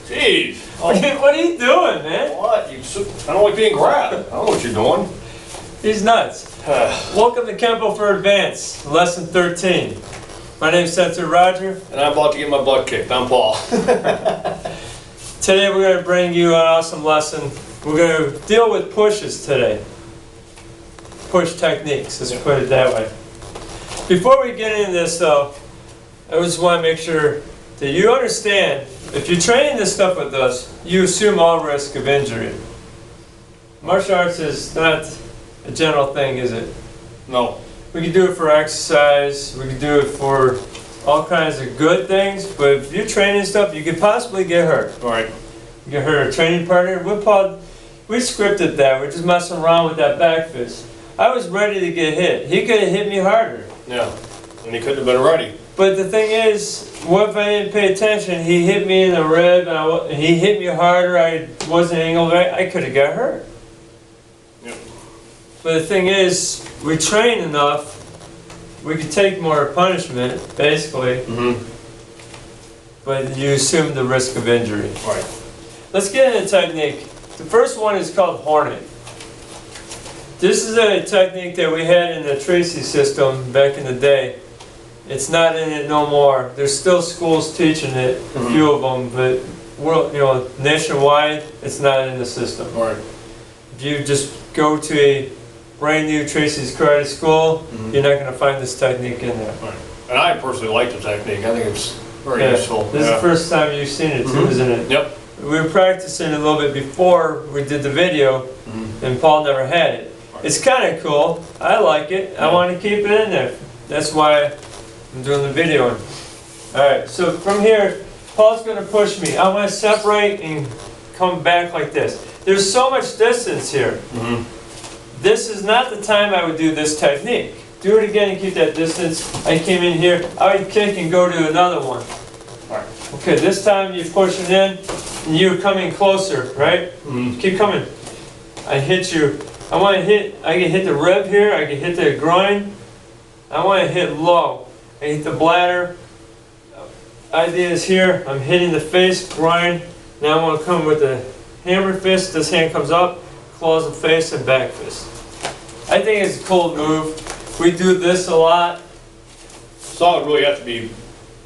Jeez. What are you doing, man? What? I don't like being grabbed. I don't know what you're doing. He's nuts. Welcome to Kenpo for Advanced, lesson 13. My name's Sensor Roger. And I'm about to get my butt kicked. I'm Paul. Today we're going to bring you an awesome lesson. We're going to deal with pushes today. Push techniques, let's put it that way. Before we get into this though, I just want to make sure that you understand, if you're training this stuff with us, you assume all risk of injury. Martial arts is not a general thing, is it? No. We can do it for exercise, we can do it for all kinds of good things, but if you're training stuff, you could possibly get hurt. Right. You get hurt a training partner. We scripted that, we're just messing around with that back fist. I was ready to get hit. He could have hit me harder. Yeah. And he couldn't have been ready. But the thing is, what if I didn't pay attention? He hit me in the rib, and he hit me harder, I wasn't angled right, I could have got hurt. Yep. But the thing is, we train enough, we could take more punishment, basically, but you assume the risk of injury. Right. Let's get into technique. The first one is called Hornet. This is a technique that we had in the Tracy system back in the day. It's not in it no more. There's still schools teaching it, a few of them, but nationwide, it's not in the system. Right. If you just go to a brand new Tracy's Karate school, you're not going to find this technique in there. Right. And I personally like the technique. I think it's very useful. This is the first time you've seen it too, isn't it? Yep. We were practicing it a little bit before we did the video, and Paul never had it. It's kind of cool. I like it. I want to keep it in there. That's why I'm doing the video. Alright, so from here, Paul's going to push me. I want to separate and come back like this. There's so much distance here. This is not the time I would do this technique. Do it again and keep that distance. I came in here, I would kick and go to another one. Right. Okay, this time you're pushing in and you're coming closer, right? Keep coming. I hit you. I can hit the rib here, I can hit the groin. I want to hit low. I hit the bladder. Idea is here, I'm hitting the face, groin. Now I want to come with the hammer fist. This hand comes up, claws the face, and back fist. I think it's a cool move. We do this a lot. So I would really have to be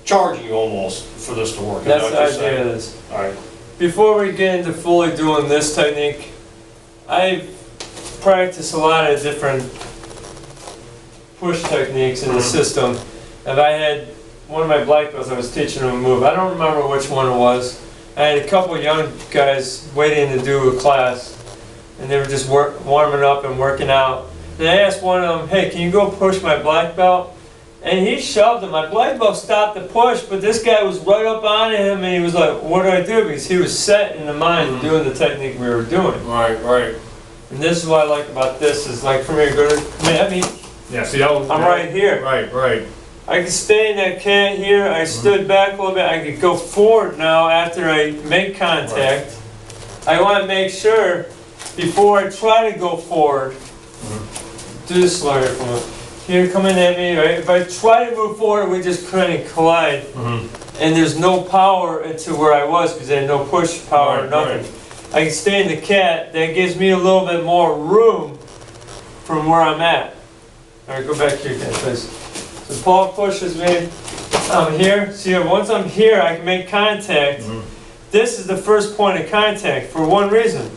charging you almost for this to work. That's the idea of this. Alright. Before we get into fully doing this technique, I've practiced a lot of different push techniques in the system. And I had one of my black belts, I was teaching them a move. I don't remember which one it was. I had a couple of young guys waiting to do a class, and they were just warming up and working out. And I asked one of them, hey, can you go push my black belt? And he shoved him. My black belt stopped the push, but this guy was right up on him, and he was like, what do I do? Because he was set in the mind doing the technique we were doing. Right, right. And this is what I like about this, is like, from here, Yeah, see, I'm right here. Right, right. I can stay in that can here. I stood back a little bit. I could go forward now after I make contact. I want to make sure before I try to go forward, do this slower from here coming at me, right? If I try to move forward, we just kind of collide. And there's no power into where I was because I had no push power or nothing. I can stay in the cat. That gives me a little bit more room from where I'm at. All right, go back to your cat, please. So Paul pushes me, I'm here. See, once I'm here, I can make contact. This is the first point of contact for one reason.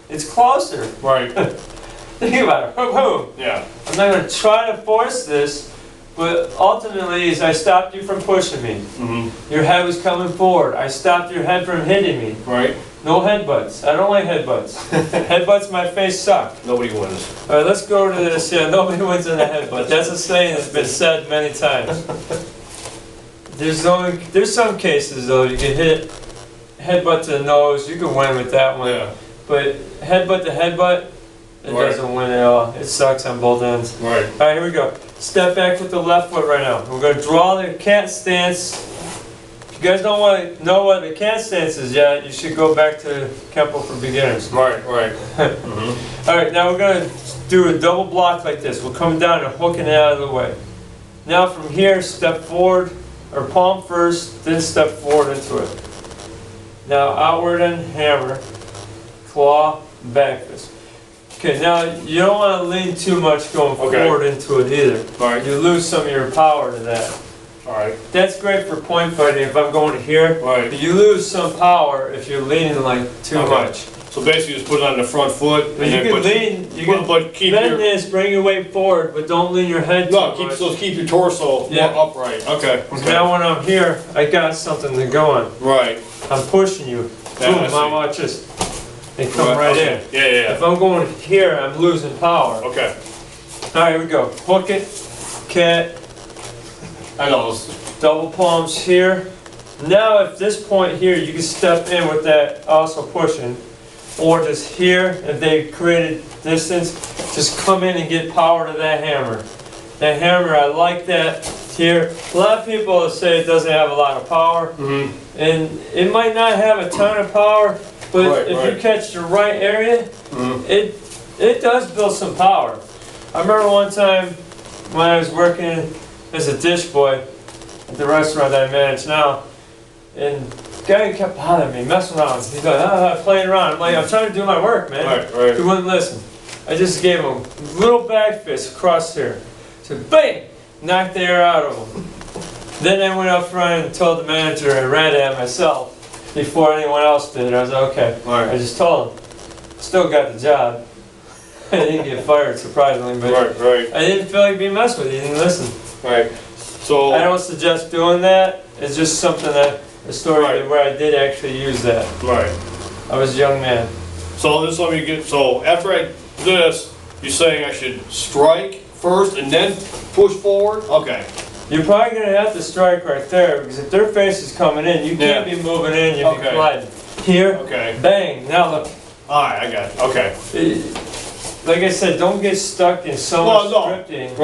It's closer. Right. Think about it. Boom. Yeah. I'm not going to try to force this, but ultimately, is I stopped you from pushing me. Your head was coming forward. I stopped your head from hitting me. Right. No headbutts. I don't like headbutts. Headbutts, my face suck. Nobody wins. All right, let's go to this. Yeah, nobody wins in a headbutt. That's a saying that's been said many times. There's some cases though you can hit headbutt to the nose. You can win with that one. Yeah. But headbutt to headbutt, it doesn't win at all. It sucks on both ends. Right. All right, here we go. Step back with the left foot right now. We're going to draw the cat stance. If you guys don't want to know what the cat stance is yet, you should go back to Kenpo for beginners. Right, right. All right, now we're going to do a double block like this. We're coming down and hooking it out of the way. Now from here, step forward, or palm first, then step forward into it. Now outward and hammer, claw, back fist. Okay, now you don't want to lean too much going forward into it either. Right. You lose some of your power to that. Alright. That's great for point fighting if I'm going here. Right. But you lose some power if you're leaning like too much. So basically just put it on the front foot. But you can lean, you can keep bend your, this, bring your weight forward, but don't lean your head too much. So keep your torso more upright. Okay. Now when I'm here, I got something to go on. Right. I'm pushing you. Yeah, Boom, I watch this. They come right in. Yeah. If I'm going here, I'm losing power. Okay. Alright, here we go. Hook it, cat, I know. double palms here. Now at this point here, you can step in with that also pushing. Or just here, if they created distance, just come in and get power to that hammer. That hammer, I like that here. A lot of people say it doesn't have a lot of power. And it might not have a ton of power, but if you catch the right area, it does build some power. I remember one time when I was working as a dish boy at the restaurant that I manage now, and the guy kept bothering me, messing around. He's like, playing around. I'm like, I'm trying to do my work, man. Right. He wouldn't listen. I just gave him a little back fist across here. So bang! Knocked the air out of him. Then I went up front and told the manager I ran at myself before anyone else did. I was like, okay. I just told him. Still got the job. I didn't get fired, surprisingly, but I didn't feel like being messed with. He didn't listen. Right. So I don't suggest doing that. It's just something that a story where I did actually use that. Right. I was a young man. So this let me get. So after I do this, you're saying I should strike first and then push forward? Okay. You're probably going to have to strike right there because if their face is coming in, you can't be moving in, you'll be gliding. Here, bang, now look. Alright, I got it. Okay. Like I said, don't get stuck in so much scripting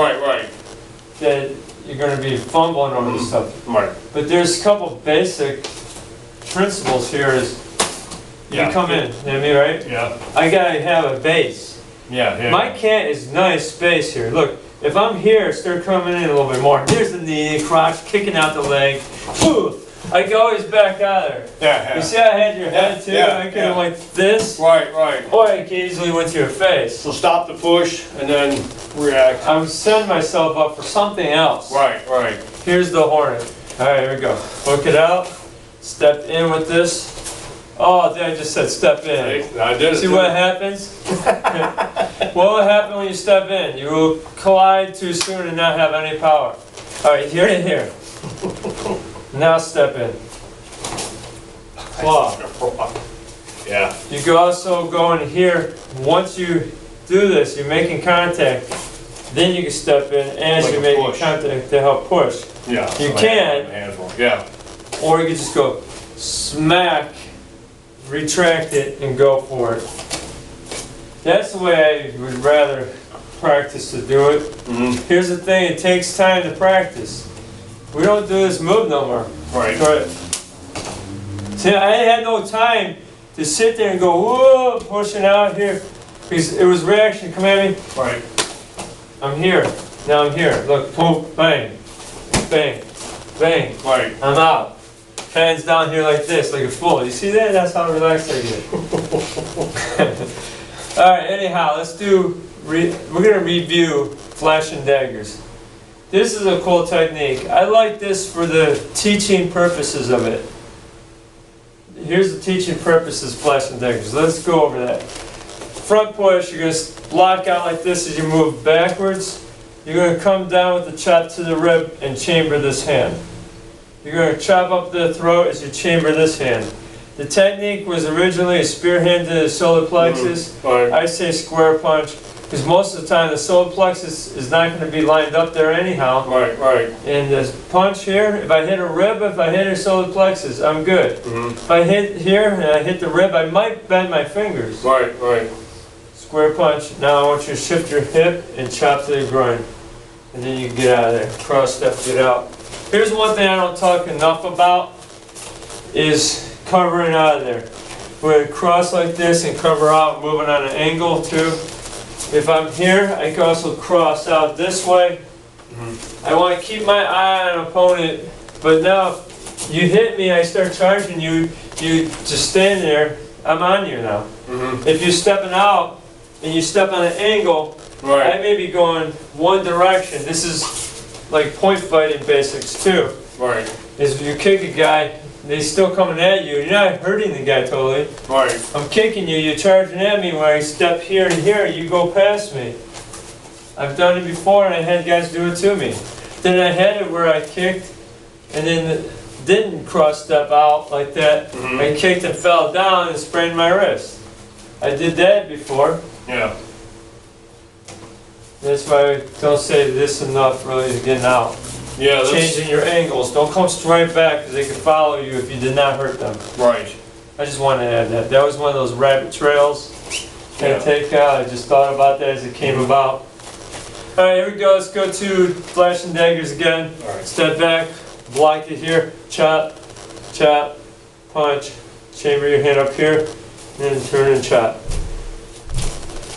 that you're going to be fumbling over this stuff. Right. But there's a couple basic principles here is you come in, you know what I mean, right? Yeah. I got to have a base. Yeah. My cat is nice space here. Look, if I'm here, start coming in a little bit more. Here's the knee, crotch, kicking out the leg. Woo! I can always back out of there. Yeah. You see I had your head too? I could have like this. Right. Or I can easily went to your face. So stop the push and then react. I'm setting myself up for something else. Right. Here's the Hornet. Alright, here we go. Hook it out. Step in with this. Oh, I just said step in. I did it. See what happens? What will happen when you step in? You will collide too soon and not have any power. Alright, here to here. Now step in. Claw. Yeah. You can also go in here. Once you do this, you're making contact. Then you can step in as Like you're a making push. contact to help push. Yeah. You can. Yeah. Or you can just go smack, retract it, and go for it. That's the way I would rather practice to do it. Here's the thing, it takes time to practice. We don't do this move no more. Right. See, I had no time to sit there and go, whoa, pushing out here. Because it was reaction, come at me. Right. I'm here. Now I'm here. Look, boom, bang, bang, bang. Right. I'm out. Hands down here like this, like a fool. You see that? That's how relaxed I get. Alright, anyhow, let's do, we're going to review flash and daggers. This is a cool technique. I like this for the teaching purposes of it. Here's the teaching purposes of flash and daggers. Let's go over that. Front push, you're going to block out like this as you move backwards. You're going to come down with the chop to the rib and chamber this hand. You're going to chop up the throat as you chamber this hand. The technique was originally a spear hand to the solar plexus. I say square punch because most of the time the solar plexus is not going to be lined up there anyhow. Right. And this punch here, if I hit a rib, if I hit a solar plexus, I'm good. If I hit here and I hit the rib, I might bend my fingers. Right. Square punch. Now I want you to shift your hip and chop to the groin. And then you get out of there. Cross step, get out. Here's one thing I don't talk enough about is covering out of there. We're going to cross like this and cover out, moving on an angle too. If I'm here, I can also cross out this way. I want to keep my eye on an opponent, But now, if you hit me, I start charging you, you just stand there, I'm on you now. If you're stepping out and you step on an angle, I may be going one direction. This is like point fighting basics too. Right. Is if you kick a guy, they're still coming at you. You're not hurting the guy totally. Right. I'm kicking you, you're charging at me. When I step here to here, you go past me. I've done it before and I had guys do it to me. Then I had it where I kicked and then didn't cross step out like that. I kicked and fell down and sprained my wrist. I did that before. Yeah. That's why I don't say this enough really to get out. Yeah, that's Changing your angles. Don't come straight back because they can follow you if you did not hurt them. right. I just wanted to add that. That was one of those rabbit trails. Can't take out. I just thought about that as it came about. Alright, here we go. Let's go to flashing daggers again. Alright. Step back, block it here, chop, chop, punch, chamber your hand up here, and then turn and chop.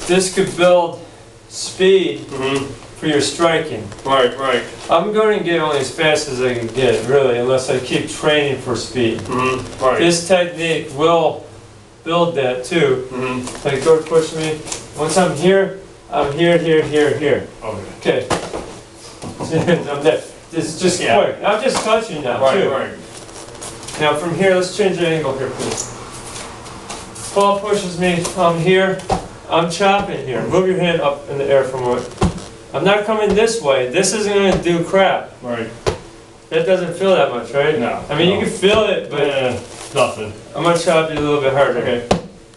This could build speed for your striking. Right, right. I'm going to get only as fast as I can get, really, unless I keep training for speed. Right. This technique will build that too. Like, go to push me. Once I'm here, here, here. Okay. Okay. I'm there. It's just quick. I'm just touching now, Right, too. right. Now from here, let's change the angle here, please. Paul pushes me. I'm here. I'm chopping here. Move your hand up in the air from what? I'm not coming this way. This isn't going to do crap. Right. That doesn't feel that much, right? No. I mean, you can feel it, but Nothing. I'm going to chop you a little bit harder. Okay.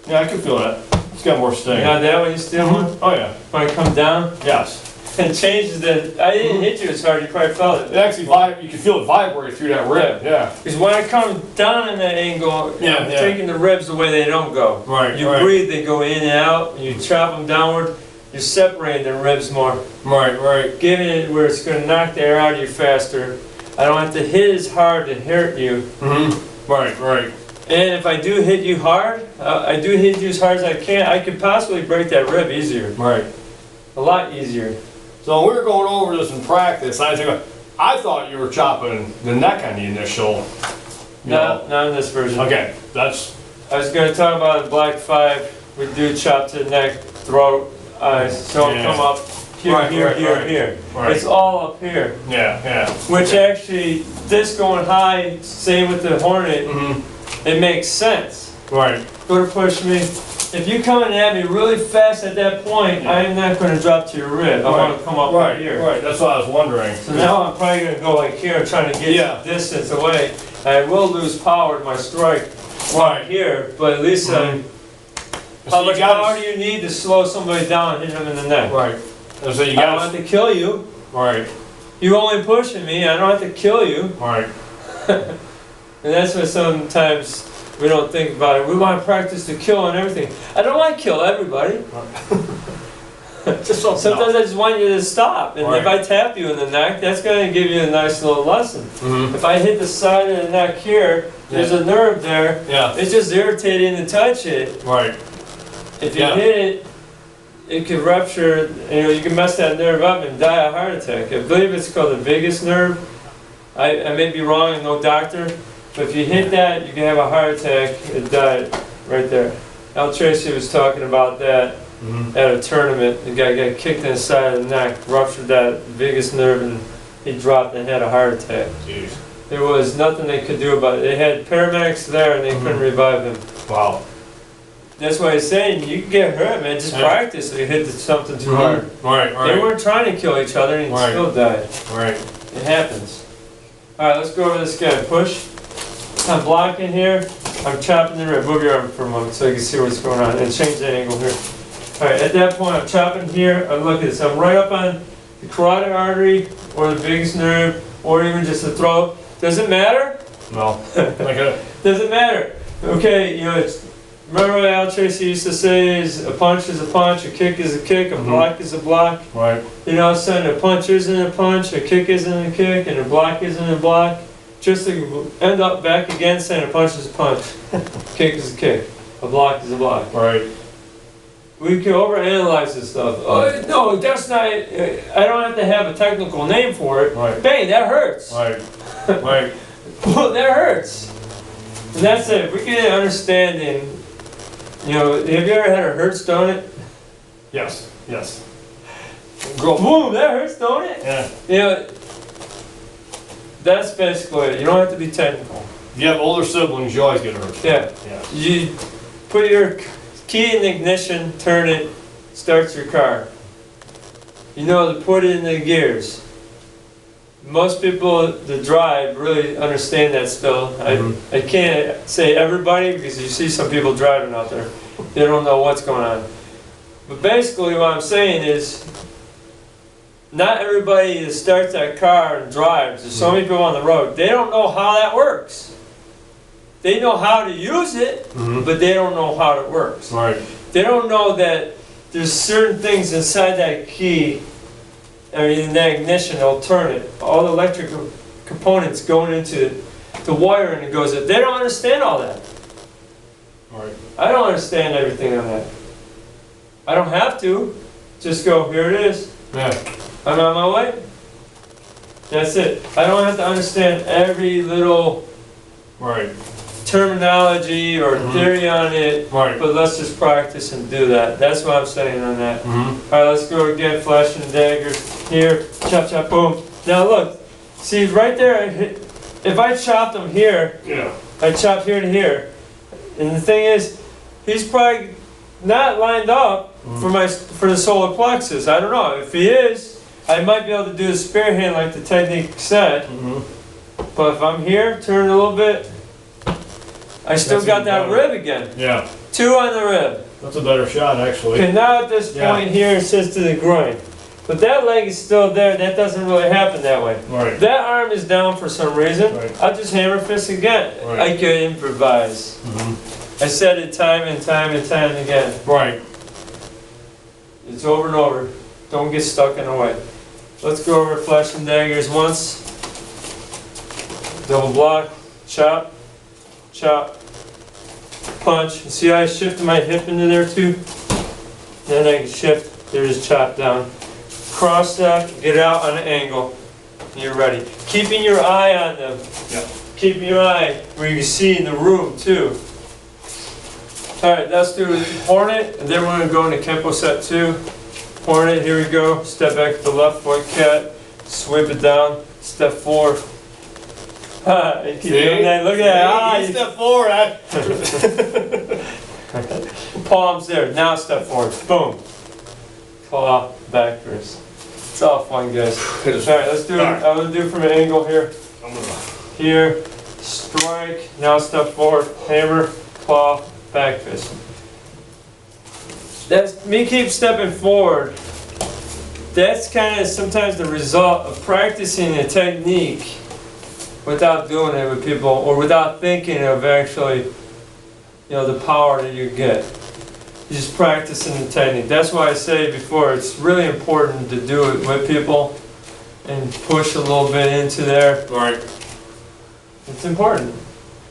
Yeah, I can feel that. It's got more sting. You got that when you steal one? Oh yeah. When I come down? Yes. It changes the... I didn't hit you as hard, you probably felt It it. actually you can feel it vibrate through that rib. Yeah. Because when I come down in that angle, I'm Yeah. taking the ribs the way they don't go. Right. You breathe, they go in and out, and you chop them downward, you're separating the ribs more. Right, right. Giving it where it's going to knock the air out of you faster. I don't have to hit as hard to hurt you. Right, right. And if I do hit you hard, I do hit you as hard as I can, I could possibly break that rib easier. Right. A lot easier. So when we were going over this in practice, I thought you were chopping the neck on the initial. No, not in this version. Okay, that's. I was going to talk about in Black 5, we do chop to the neck, throat, eyes, so it'll come up here, Right, here, right, here, right. here. Right. It's all up here. Yeah. Which actually, this going high, same with the Hornet, it makes sense. Right. Go to push me. If you're coming at me really fast at that point, I'm not going to drop to your rib. I want to come up right here. Right, that's what I was wondering. So now I'm probably going to go like here, trying to get some distance away. I will lose power to my strike right here, but at least how much power do you need to slow somebody down and hit them in the neck? Right. And so you I don't have to kill you. Right. You only pushing me, I don't have to kill you. Right. And that's why sometimes we don't think about it. We want to practice to kill and everything. I don't want to kill everybody. Just Sometimes I just want you to stop. And if I tap you in the neck, that's going to give you a nice little lesson. If I hit the side of the neck here, there's a nerve there. Yeah. It's just irritating to touch it. Right. If you hit it, it could rupture, you can mess that nerve up and die a heart attack. I believe it's called the vagus nerve. I may be wrong, I'm no doctor, but if you hit that, you can have a heart attack and die right there. Al Tracy was talking about that at a tournament. The guy got kicked in the side of the neck, ruptured that vagus nerve, and he dropped and had a heart attack. Jeez. There was nothing they could do about it. They had paramedics there and they couldn't revive him. Wow. That's why he's saying you can get hurt, man. Just practice if you hit something too hard. Right. They weren't trying to kill each other and he still died. Right. It happens. Alright, let's go over this guy. Push. I'm blocking here. I'm chopping the rib. Move your arm for a moment so you can see what's going on. And change the angle here. Alright, at that point I'm chopping here. Look at this. I'm right up on the carotid artery or the vagus nerve or even just the throat. Does it matter? No. Doesn't matter. Okay, remember what Al Tracy used to say is a punch is a punch, a kick is a kick, a block is a block. Right. Saying a punch isn't a punch, a kick isn't a kick, and a block isn't a block. Just to end up back again saying a punch is a punch, kick is a kick, a block is a block. Right. We can overanalyze this stuff. Oh, no, that's not, I don't have to have a technical name for it. Right. Bang, that hurts. Right. Right. Well, that hurts. And that's it. If we get an understanding, you know, have you ever had a hurts, don't it? Yes, yes. Boom, that hurts, don't it? Yeah. You know, that's basically it. You don't have to be technical. If you have older siblings, you always get hurt. Yeah. Yeah. You put your key in the ignition, turn it, starts your car. You know to put it in the gears. Most people that drive really understand that still. I can't say everybody because you see some people driving out there. They don't know what's going on. But basically what I'm saying is not everybody that starts that car and drives. There's so many people on the road. They don't know how that works. They know how to use it, but they don't know how it works. Right. They don't know that there's certain things inside that key, or in that ignition, they'll turn it. All the electrical components going into the wire and it goes in. They don't understand all that. Right. I don't understand everything on that. I don't have to. Just go, here it is. Yeah. I'm on my way. That's it. I don't have to understand every little Right. terminology or theory on it, Right. but let's just practice and do that. That's what I'm saying on that. Mm-hmm. Alright, let's go again, flashing daggers. Here, chop, chop, boom. Now look, see right there, if I chopped them here, Yeah. I chopped here to here. And the thing is, he's probably not lined up for the solar plexus. I don't know. If he is, I might be able to do the spear hand like the technique said. But if I'm here, turn it a little bit, I still That's got even that better. rib again. Yeah. 2 on the rib. That's a better shot, actually. Okay, now at this Yeah. point here it says to the groin. But that leg is still there. That doesn't really happen that way. Right. That arm is down for some reason. Right. I'll just hammer fist again. Right. I could improvise. I said it time and time and time again. Right. It's over and over. Don't get stuck in the way. Let's go over flash and daggers once. Double block. Chop. Chop. Punch. See how I shifted my hip into there too? Then I can shift. There's chop down. Cross that. Get out on an angle. You're ready. Keeping your eye on them. Yeah. Keeping your eye where you can see in the room too. Alright, let's do Hornet, and then we're going to go into Kenpo set 2. Hornet, here we go. Step back to the left foot, cat. Sweep it down. Step 4. Ah, you keep doing that. Look at that. Ah, you Step forward. palms there. Now step forward. Boom. Claw backwards. It's all fun, guys. Alright, let's do it. I'm going to do it from an angle here. Here. Strike. Now step forward. Hammer. Claw. Back fist. That's me keep stepping forward. That's kind of sometimes the result of practicing a technique without doing it with people or without thinking of actually, you know, the power that you get. You're just practicing the technique. That's why I say before, it's really important to do it with people and push a little bit into there. Right. It's important.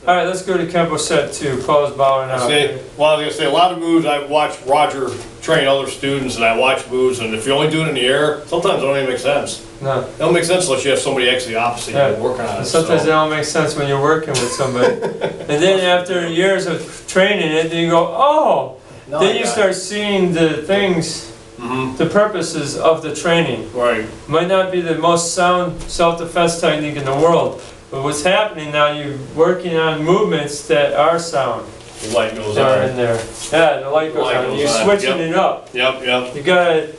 Alright, let's go to Kenpo set 2. Paul's bowing out. Well, I was gonna say a lot of moves. I watch Roger train other students, and I watch moves. And if you only do it in the air, sometimes it don't even make sense. No. It don't make sense unless you have somebody actually opposite Yeah. you working on it. Sometimes it don't make sense when you're working with somebody. And then after years of training it, then you go, oh! No, Then you start seeing the things, the purposes of the training. Right. Might not be the most sound self-defense technique in the world, but what's happening now, you're working on movements that are sound. The light goes That are in on. there. Yeah, the light goes on. You're switching it up. Yep, yep. You gotta,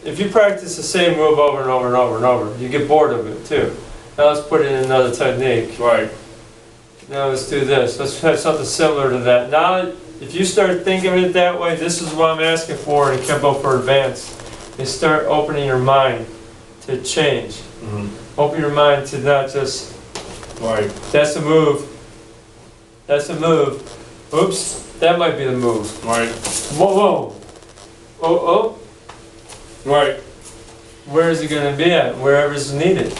if you practice the same move over and over and over and over, you get bored of it too. Now let's put in another technique. Right. Now let's do this. Let's have something similar to that. Now, if you start thinking of it that way, this is what I'm asking for in Kenpo for Advanced. You start opening your mind to change. Open your mind to not just, Right. that's a move. That's a move. Oops, that might be the move. Right. Whoa, whoa. Oh, oh. Right. Where is it going to be at? Wherever's needed.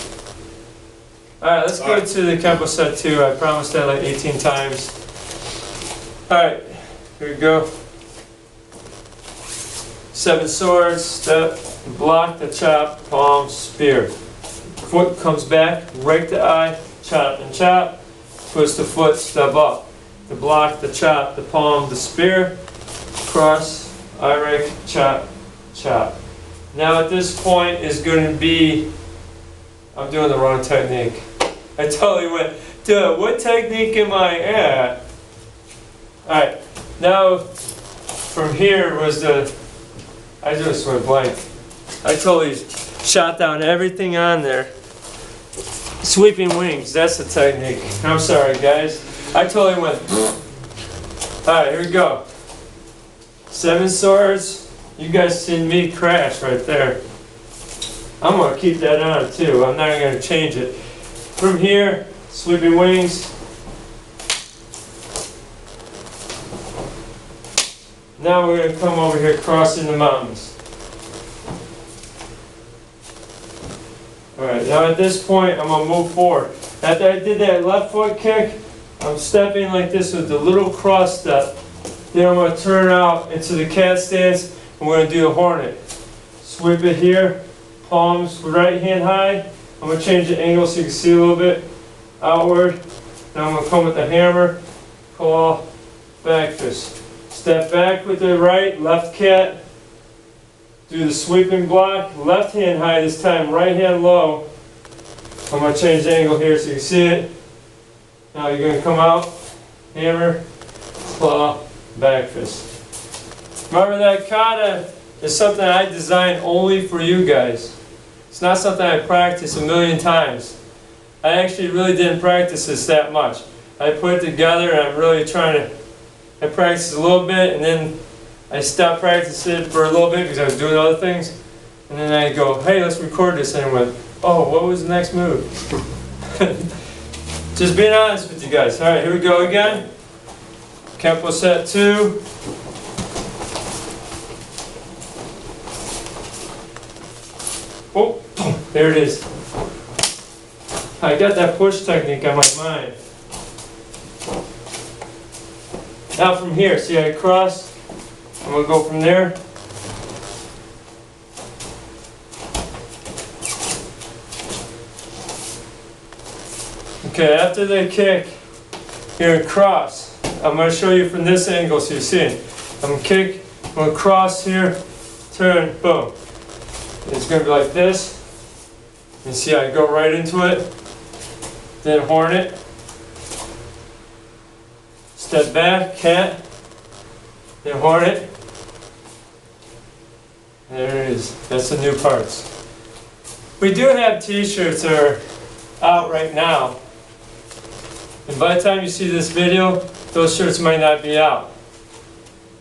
Alright, let's go to the Kenpo set 2. I promised that like 18 times. Alright, here we go. 7 swords, step, block the chop, palm, spear. Foot comes back, rake the eye, chop. chop and chop, twist the foot, step up. The block, the chop, the palm, the spear, cross, eye rake, chop, chop. Now at this point is going to be, I'm doing the wrong technique. I totally went, dude, what technique am I at? Alright, now from here was I just went blank. I totally shot down everything on there. Sweeping wings, that's the technique. I'm sorry guys. I totally went. Alright, here we go. 7 swords. You guys seen me crash right there. I'm going to keep that on too. I'm not going to change it. From here, sweeping wings. Now we're going to come over here crossing the mountains. Alright, now at this point I'm going to move forward. After I did that left foot kick, I'm stepping like this with the little cross step. Then I'm going to turn out into the cat stance and we're going to do the hornet. Sweep it here, palms right hand high. I'm going to change the angle so you can see a little bit outward. Now I'm going to come with the hammer, claw, back fist. Step back with the right, left cat. Do the sweeping block, left hand high this time, right hand low. I'm going to change the angle here so you can see it. Now you're going to come out, hammer, claw, back fist. Remember that kata is something I designed only for you guys. It's not something I practice a million times. I actually really didn't practice this that much. I put it together and I'm really trying to, I practiced a little bit and then I stopped practicing it for a little bit because I was doing other things. And then I go, hey, let's record this. And I went, oh, what was the next move? Just being honest with you guys. All right, here we go again. Kenpo set 2. Oh, there it is. I got that push technique on my mind. Now from here, see I cross? I'm going to go from there. Okay, after they kick, you're going to cross. I'm going to show you from this angle so you see it. I'm going to kick, I'm going to cross here, turn, boom. It's going to be like this. You see I go right into it. Then hornet. Step back, cat. Then hornet. There it is. That's the new parts. We do have t-shirts that are out right now. And by the time you see this video, those shirts might not be out.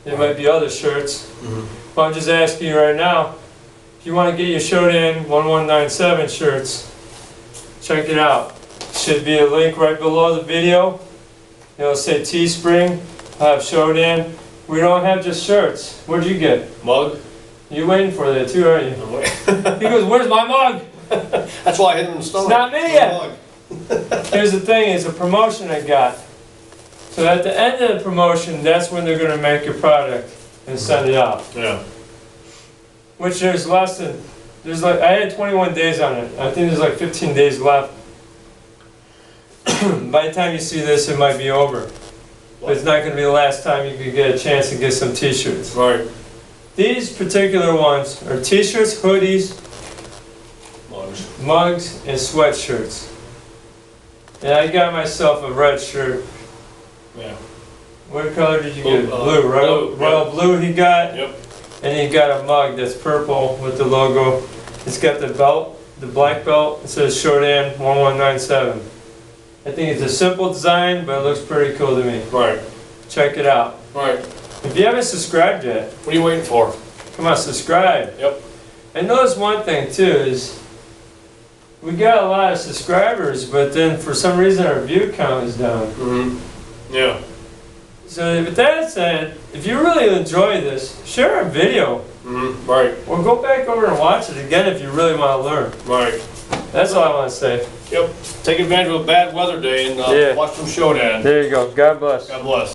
There might be other shirts. But I'm just asking you right now, if you want to get your Shodan 1197 shirts, check it out. Should be a link right below the video. It'll say Teespring. I'll have Shodan. We don't have just shirts. What'd you get? Mug. You waiting for that too, aren't you? He goes, where's my mug? That's why I hit him in the stomach. It's not me yet. Here's the thing, it's a promotion I got. So at the end of the promotion, that's when they're going to make your product and send it out. Yeah. Which there's less than, there's like, I had 21 days on it. I think there's like 15 days left. By the time you see this, it might be over. But it's not going to be the last time you could get a chance to get some t-shirts. Right. These particular ones are t-shirts, hoodies, mugs, and sweatshirts. And I got myself a red shirt. Yeah. What color did you get? Blue, right? Blue, Royal blue he got. Yep. And he got a mug that's purple with the logo. It's got the belt, the black belt. It says Shodan 1197. I think it's a simple design, but it looks pretty cool to me. Right. Check it out. Right. If you haven't subscribed yet, What are you waiting for? come on, subscribe. Yep. And notice one thing too is we got a lot of subscribers, but then for some reason our view count is down. Mm-hmm. Yeah. So with that said, if you really enjoy this, share a video. Mm-hmm. Right. Or go back over and watch it again if you really want to learn. Right. That's all I want to say. Yep. Take advantage of a bad weather day and Yeah. watch some Shodan. There you go. God bless. God bless.